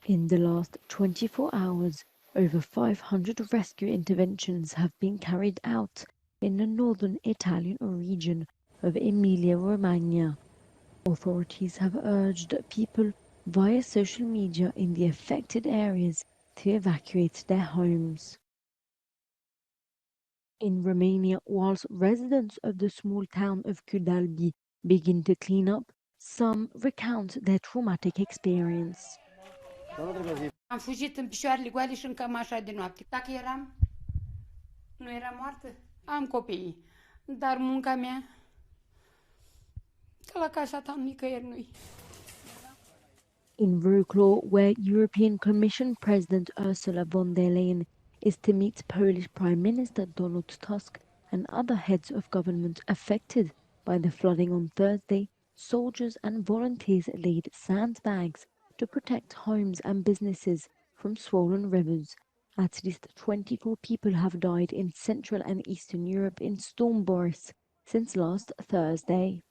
In the last 24 hours, over 500 rescue interventions have been carried out in the northern Italian region of Emilia-Romagna. Authorities have urged people via social media in the affected areas to evacuate their homes. In Romania, whilst residents of the small town of Kudalbi begin to clean up, some recount their traumatic experience. Am fugit în picioarele goale și în cămașa de noapte. Dacă nu eram moartă, am copiii. Dar munca mea, că la casa ta nicăieri nu-i. In Wrocław, where European Commission President Ursula von der Leyen is to meet Polish Prime Minister Donald Tusk and other heads of government affected by the flooding on Thursday, soldiers and volunteers laid sandbags to protect homes and businesses from swollen rivers. At least 24 people have died in Central and Eastern Europe in storm Boris since last Thursday.